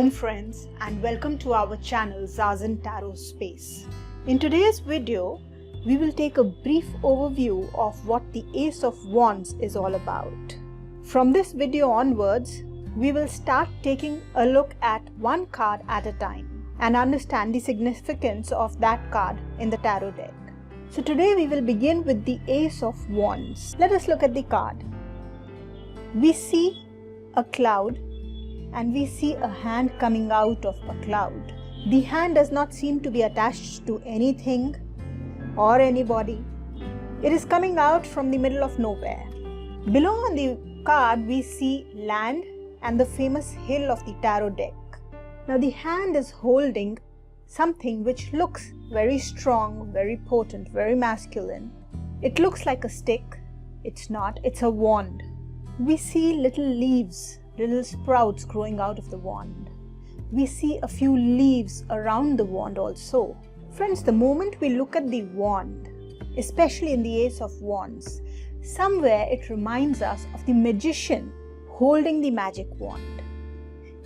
Aum Friends, and welcome to our channel Zazen Tarot Space. In today's video, we will take a brief overview of what the Ace of Wands is all about. From this video onwards, we will start taking a look at one card at a time and understand the significance of that card in the tarot deck. So today we will begin with the Ace of Wands. Let us look at the card. We see a cloud and we see a hand coming out of a cloud. The hand does not seem to be attached to anything or anybody. It is coming out from the middle of nowhere. Below on the card we see land and the famous hill of the tarot deck. Now the hand is holding something which looks very strong, very potent, very masculine. It looks like a stick. It's not, it's a wand. We see little leaves, little sprouts growing out of the wand. We see a few leaves around the wand also. Friends, the moment we look at the wand, especially in the Ace of Wands, somewhere it reminds us of the magician holding the magic wand.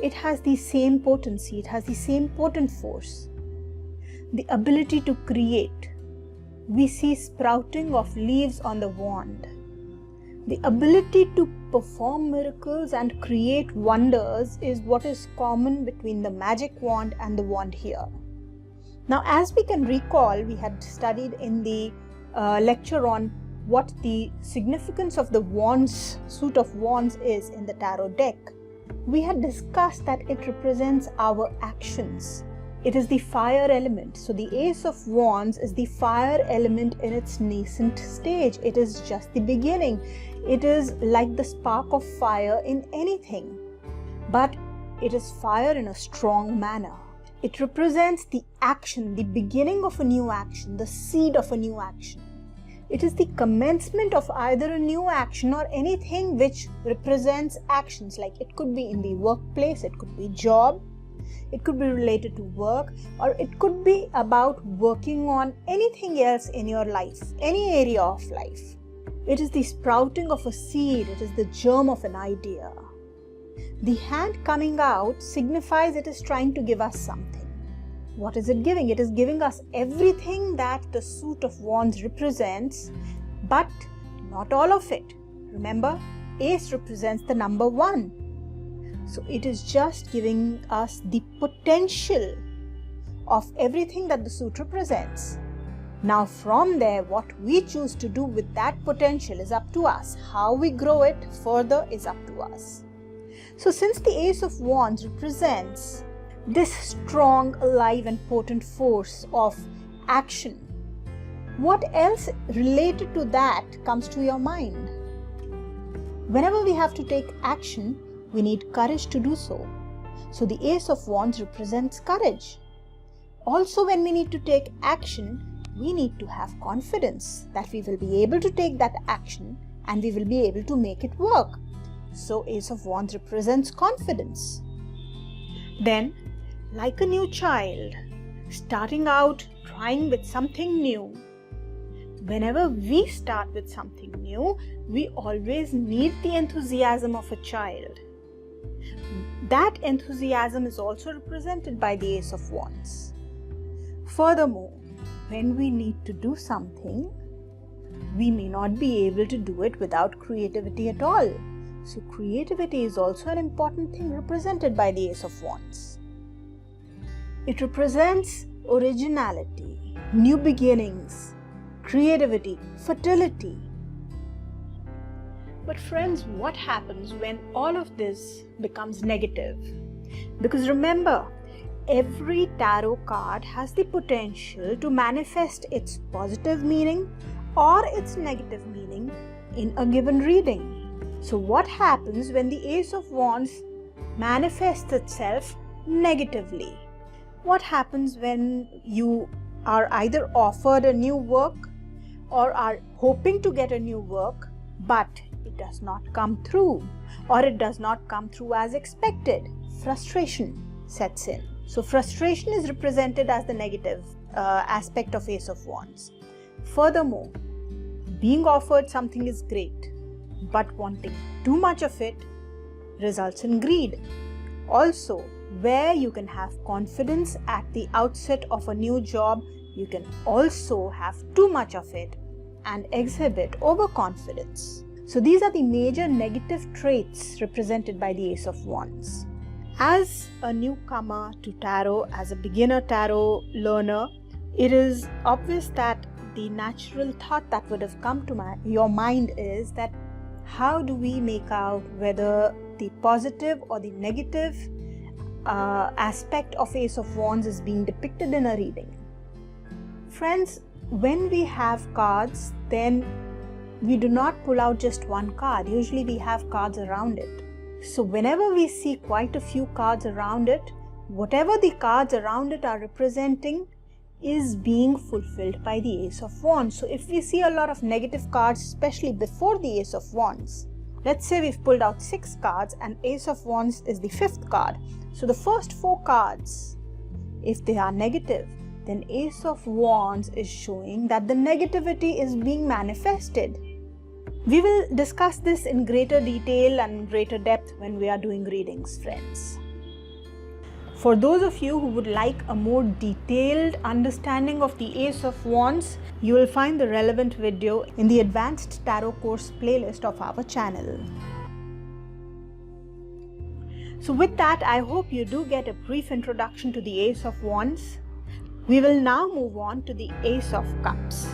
It has the same potency, it has the same potent force. The ability to create. We see sprouting of leaves on the wand. The ability to perform miracles and create wonders is what is common between the magic wand and the wand here. Now, as we can recall, we had studied in the lecture on what the significance of the wands, suit of wands is in the tarot deck. We had discussed that it represents our actions. It is the fire element. So the Ace of Wands is the fire element in its nascent stage. It is just the beginning. It is like the spark of fire in anything. But it is fire in a strong manner. It represents the action, the beginning of a new action, the seed of a new action. It is the commencement of either a new action or anything which represents actions. Like it could be in the workplace, it could be job, it could be related to work, or it could be about working on anything else in your life, any area of life. It is the sprouting of a seed, it is the germ of an idea. The hand coming out signifies it is trying to give us something. What is it giving? It is giving us everything that the suit of wands represents, but not all of it. Remember, Ace represents the number 1. So it is just giving us the potential of everything that the suit represents. Now from there, what we choose to do with that potential is up to us. How we grow it further is up to us. So since the Ace of Wands represents this strong, alive and potent force of action, what else related to that comes to your mind? Whenever we have to take action, we need courage to do so. So the Ace of Wands represents courage. Also, when we need to take action, we need to have confidence that we will be able to take that action and we will be able to make it work. So Ace of Wands represents confidence. Then, like a new child, starting out, trying with something new, whenever we start with something new, we always need the enthusiasm of a child. That enthusiasm is also represented by the Ace of Wands. Furthermore, when we need to do something, we may not be able to do it without creativity at all. So creativity is also an important thing represented by the Ace of Wands. It represents originality, new beginnings, creativity, fertility. But friends, what happens when all of this becomes negative? Because remember, every tarot card has the potential to manifest its positive meaning or its negative meaning in a given reading. So what happens when the Ace of Wands manifests itself negatively? What happens when you are either offered a new work or are hoping to get a new work, but it does not come through, or it does not come through as expected? Frustration sets in. So frustration is represented as the negative aspect of Ace of Wands. Furthermore, being offered something is great, but wanting too much of it results in greed. Also, where you can have confidence at the outset of a new job. You can also have too much of it and exhibit overconfidence. So these are the major negative traits represented by the Ace of Wands. As a newcomer to tarot, as a beginner tarot learner, it is obvious that the natural thought that would have come to your mind is that how do we make out whether the positive or the negative aspect of Ace of Wands is being depicted in a reading. Friends, when we have cards, then we do not pull out just one card. Usually we have cards around it. So whenever we see quite a few cards around it, whatever the cards around it are representing is being fulfilled by the Ace of Wands. So if we see a lot of negative cards, especially before the Ace of Wands, let's say we've pulled out 6 cards and Ace of Wands is the 5th card. So the first 4 cards, if they are negative, then Ace of Wands is showing that the negativity is being manifested. We will discuss this in greater detail and greater depth when we are doing readings, friends. For those of you who would like a more detailed understanding of the Ace of Wands, you will find the relevant video in the Advanced Tarot Course playlist of our channel. So with that, I hope you do get a brief introduction to the Ace of Wands. We will now move on to the Ace of Cups.